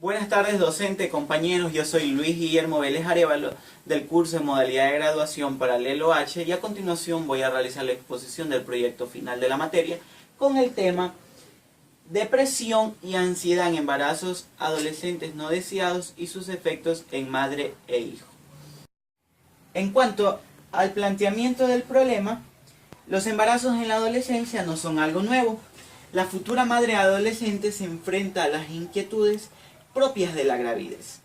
Buenas tardes docente, compañeros, yo soy Luis Guillermo Vélez Arévalo del curso de modalidad de graduación Paralelo H y a continuación voy a realizar la exposición del proyecto final de la materia con el tema Depresión y ansiedad en embarazos adolescentes no deseados y sus efectos en madre e hijo. En cuanto al planteamiento del problema, los embarazos en la adolescencia no son algo nuevo. La futura madre adolescente se enfrenta a las inquietudes propias de la gravidez.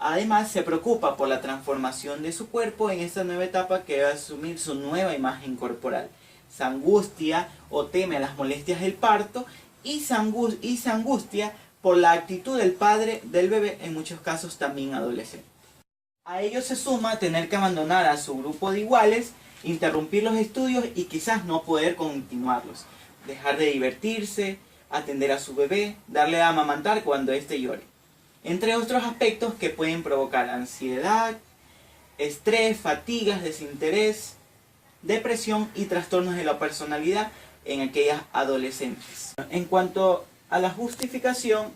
Además, se preocupa por la transformación de su cuerpo en esta nueva etapa que va a asumir su nueva imagen corporal. Se angustia o teme a las molestias del parto y se angustia por la actitud del padre del bebé, en muchos casos también adolescente. A ello se suma tener que abandonar a su grupo de iguales, interrumpir los estudios y quizás no poder continuarlos, dejar de divertirse, atender a su bebé, darle a amamantar cuando éste llore, entre otros aspectos que pueden provocar ansiedad, estrés, fatigas, desinterés, depresión y trastornos de la personalidad en aquellas adolescentes. En cuanto a la justificación,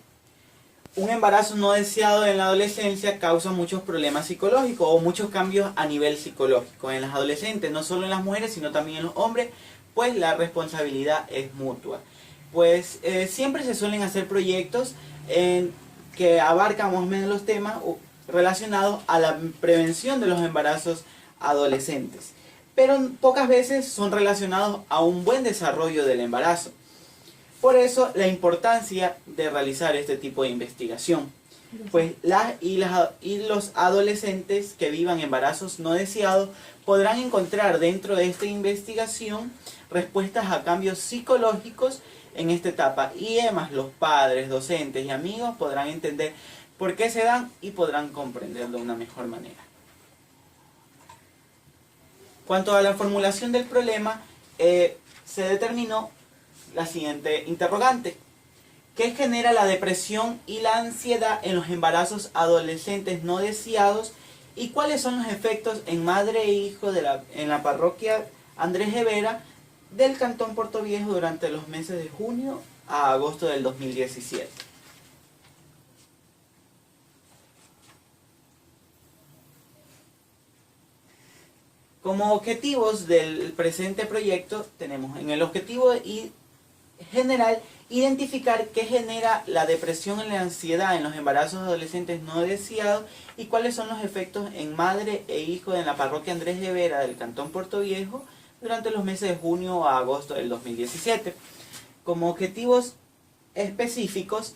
un embarazo no deseado en la adolescencia causa muchos problemas psicológicos o muchos cambios a nivel psicológico en las adolescentes, no solo en las mujeres sino también en los hombres, pues la responsabilidad es mutua. Pues siempre se suelen hacer proyectos que abarcan más o menos los temas relacionados a la prevención de los embarazos adolescentes, pero pocas veces son relacionados a un buen desarrollo del embarazo. Por eso la importancia de realizar este tipo de investigación. Pues los adolescentes que vivan embarazos no deseados podrán encontrar dentro de esta investigación respuestas a cambios psicológicos en esta etapa, y además los padres, docentes y amigos podrán entender por qué se dan y podrán comprenderlo de una mejor manera. Cuanto a la formulación del problema, se determinó la siguiente interrogante: ¿qué genera la depresión y la ansiedad en los embarazos adolescentes no deseados y cuáles son los efectos en madre e hijo en la parroquia Andrés Rivera del Cantón Portoviejo durante los meses de junio a agosto del 2017? Como objetivos del presente proyecto tenemos en el objetivo general identificar qué genera la depresión y la ansiedad en los embarazos adolescentes no deseados y cuáles son los efectos en madre e hijo en la parroquia Andrés Rivera del Cantón Portoviejo durante los meses de junio a agosto del 2017. Como objetivos específicos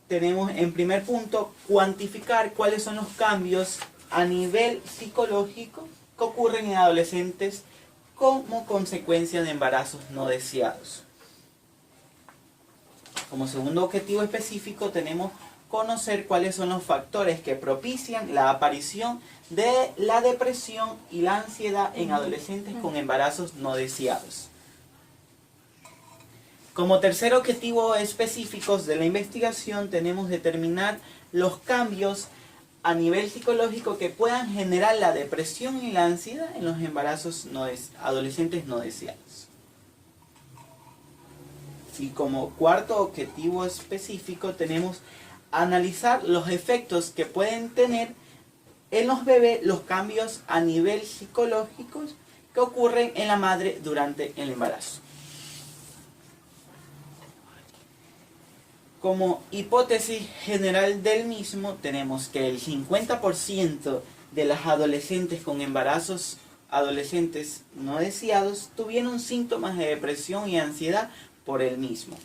tenemos en primer punto cuantificar cuáles son los cambios a nivel psicológico que ocurren en adolescentes como consecuencia de embarazos no deseados. Como segundo objetivo específico tenemos conocer cuáles son los factores que propician la aparición de la depresión y la ansiedad en adolescentes con embarazos no deseados. Como tercer objetivo específico de la investigación tenemos determinar los cambios a nivel psicológico que puedan generar la depresión y la ansiedad en los embarazos adolescentes no deseados. Y como cuarto objetivo específico tenemos analizar los efectos que pueden tener en los bebés los cambios a nivel psicológico que ocurren en la madre durante el embarazo. Como hipótesis general del mismo tenemos que el 50% de las adolescentes con embarazos adolescentes no deseados tuvieron síntomas de depresión y ansiedad por el mismo.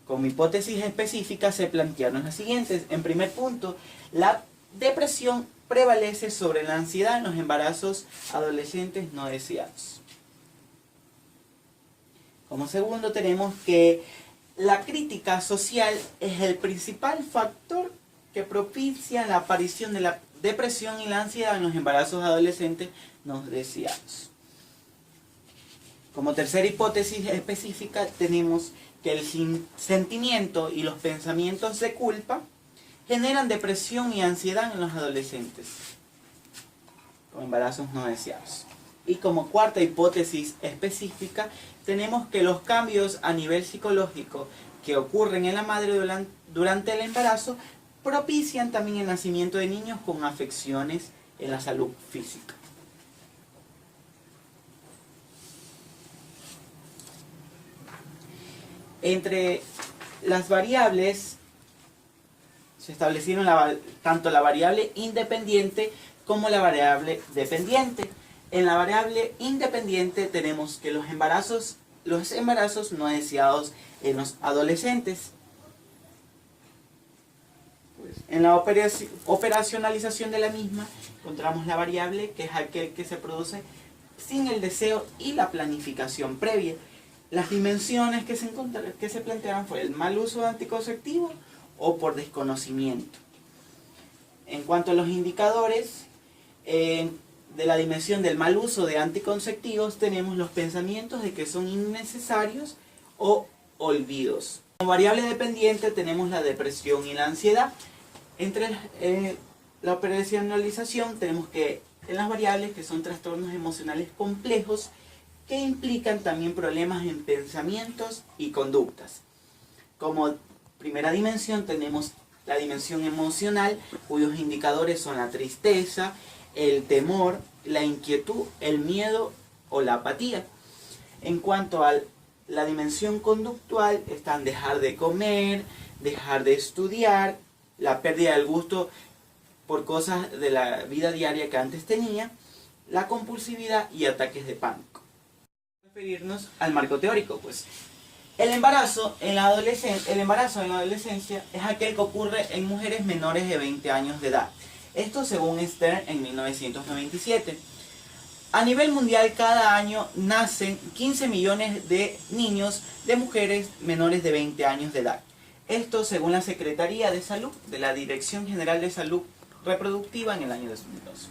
Como hipótesis específica se plantearon las siguientes. En primer punto, la depresión prevalece sobre la ansiedad en los embarazos adolescentes no deseados. Como segundo tenemos que la crítica social es el principal factor que propicia la aparición de la depresión y la ansiedad en los embarazos adolescentes no deseados. Como tercera hipótesis específica tenemos que el sentimiento y los pensamientos de culpa generan depresión y ansiedad en los adolescentes con embarazos no deseados. Y como cuarta hipótesis específica tenemos que los cambios a nivel psicológico que ocurren en la madre durante el embarazo propician también el nacimiento de niños con afecciones en la salud física. Entre las variables se establecieron tanto la variable independiente como la variable dependiente. En la variable independiente tenemos que los embarazos no deseados en los adolescentes. En la operacionalización de la misma encontramos la variable que es aquel que se produce sin el deseo y la planificación previa. Las dimensiones que se plantearon fue el mal uso de anticonceptivos o por desconocimiento. En cuanto a los indicadores de la dimensión del mal uso de anticonceptivos, tenemos los pensamientos de que son innecesarios o olvidos. Como variable dependiente tenemos la depresión y la ansiedad. Entre la operacionalización tenemos que en las variables que son trastornos emocionales complejos que implican también problemas en pensamientos y conductas. Como primera dimensión tenemos la dimensión emocional, cuyos indicadores son la tristeza, el temor, la inquietud, el miedo o la apatía. En cuanto a la dimensión conductual, están dejar de comer, dejar de estudiar, la pérdida del gusto por cosas de la vida diaria que antes tenía, la compulsividad y ataques de pánico. Referirnos al marco teórico, pues. El embarazo en la adolescencia es aquel que ocurre en mujeres menores de 20 años de edad. Esto según Stern en 1997. A nivel mundial cada año nacen 15 millones de niños de mujeres menores de 20 años de edad. Esto según la Secretaría de Salud de la Dirección General de Salud Reproductiva en el año 2002.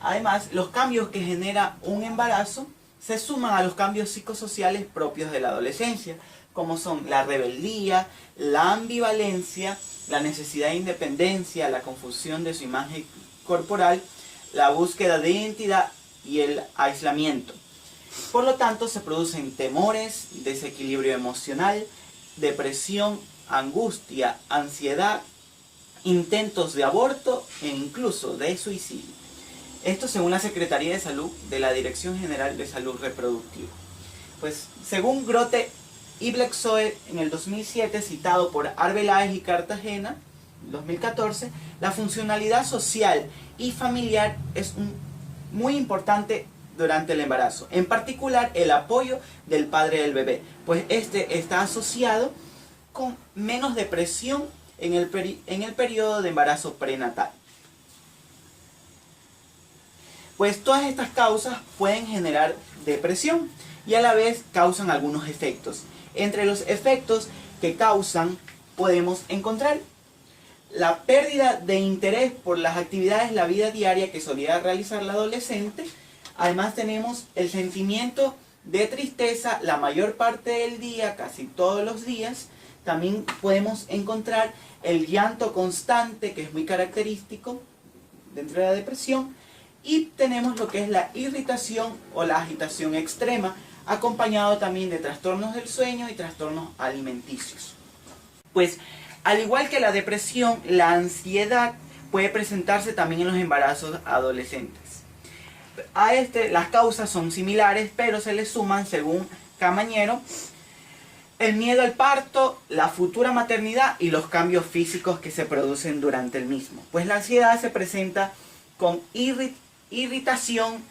Además, los cambios que genera un embarazo se suman a los cambios psicosociales propios de la adolescencia, como son la rebeldía, la ambivalencia, la necesidad de independencia, la confusión de su imagen corporal, la búsqueda de identidad y el aislamiento. Por lo tanto, se producen temores, desequilibrio emocional, depresión, angustia, ansiedad, intentos de aborto e incluso de suicidio. Esto según la Secretaría de Salud de la Dirección General de Salud Reproductiva. Pues según Grote y Blexoe en el 2007, citado por Arbeláez y Cartagena, en 2014, la funcionalidad social y familiar es muy importante durante el embarazo. En particular, el apoyo del padre del bebé, pues este está asociado con menos depresión en el periodo de embarazo prenatal. Pues todas estas causas pueden generar depresión y a la vez causan algunos efectos. Entre los efectos que causan podemos encontrar la pérdida de interés por las actividades de la vida diaria que solía realizar la adolescente. Además tenemos el sentimiento de tristeza la mayor parte del día, casi todos los días. También podemos encontrar el llanto constante, que es muy característico dentro de la depresión. Y tenemos lo que es la irritación o la agitación extrema, acompañado también de trastornos del sueño y trastornos alimenticios. Pues, al igual que la depresión, la ansiedad puede presentarse también en los embarazos adolescentes. A las causas son similares, pero se le suman, según Camañero, el miedo al parto, la futura maternidad y los cambios físicos que se producen durante el mismo. Pues la ansiedad se presenta con irritación,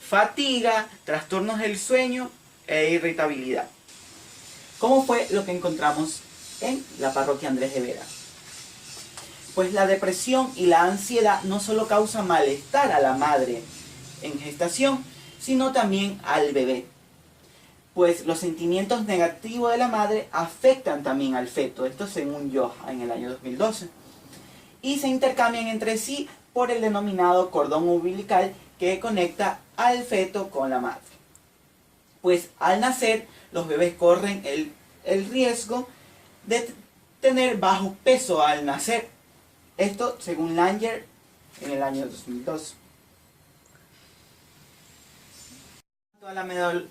fatiga, trastornos del sueño e irritabilidad. ¿Cómo fue lo que encontramos en la parroquia Andrés de Vera? Pues la depresión y la ansiedad no solo causan malestar a la madre en gestación, sino también al bebé. Pues los sentimientos negativos de la madre afectan también al feto, esto según Joha en el año 2012. Y se intercambian entre sí por el denominado cordón umbilical que conecta al feto con la madre. Pues al nacer, los bebés corren el riesgo de tener bajo peso al nacer. Esto según Langer en el año 2002. A la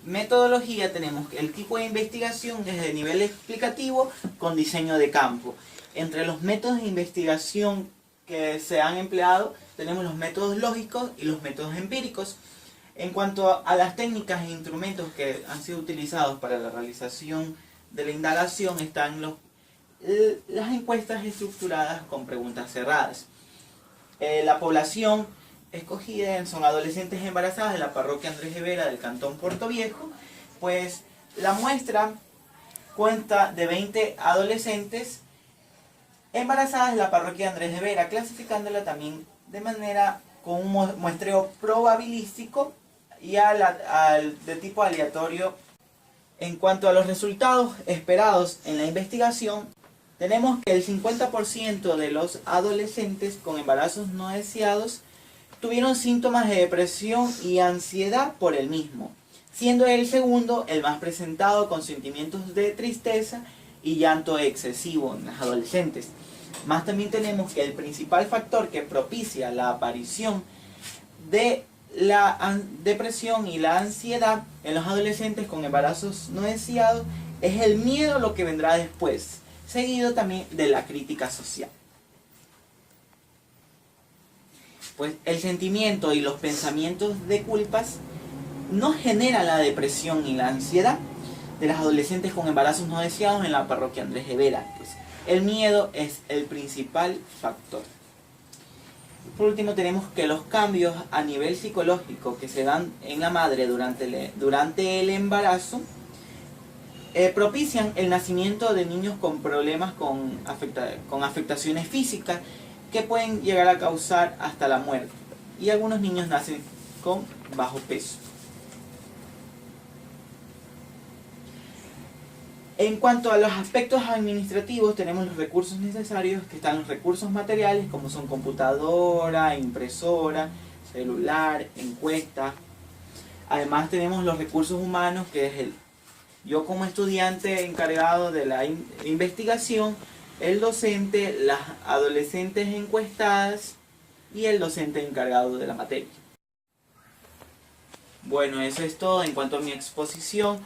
metodología tenemos el tipo de investigación desde nivel explicativo con diseño de campo. Entre los métodos de investigación que se han empleado tenemos los métodos lógicos y los métodos empíricos. En cuanto a las técnicas e instrumentos que han sido utilizados para la realización de la indagación están las encuestas estructuradas con preguntas cerradas. La población escogida son adolescentes embarazadas de la parroquia Andrés Rivera del cantón Puerto Viejo, pues la muestra cuenta de 20 adolescentes embarazadas de la parroquia Andrés Rivera, clasificándola también de manera con un muestreo probabilístico y de tipo aleatorio. En cuanto a los resultados esperados en la investigación, tenemos que el 50% de los adolescentes con embarazos no deseados tuvieron síntomas de depresión y ansiedad por el mismo, siendo el segundo el más presentado con sentimientos de tristeza y llanto excesivo en los adolescentes. Más también tenemos que el principal factor que propicia la aparición de la depresión y la ansiedad en los adolescentes con embarazos no deseados es el miedo a lo que vendrá después, seguido también de la crítica social. Pues el sentimiento y los pensamientos de culpas no generan la depresión y la ansiedad de los adolescentes con embarazos no deseados en la parroquia Andrés Rivera. Pues el miedo es el principal factor. Por último tenemos que los cambios a nivel psicológico que se dan en la madre durante el embarazo propician el nacimiento de niños con problemas con afectaciones físicas que pueden llegar a causar hasta la muerte. Y algunos niños nacen con bajo peso. En cuanto a los aspectos administrativos, tenemos los recursos necesarios, que están los recursos materiales, como son computadora, impresora, celular, encuesta. Además tenemos los recursos humanos, que es yo como estudiante encargado de la investigación, el docente, las adolescentes encuestadas y el docente encargado de la materia. Bueno, eso es todo en cuanto a mi exposición.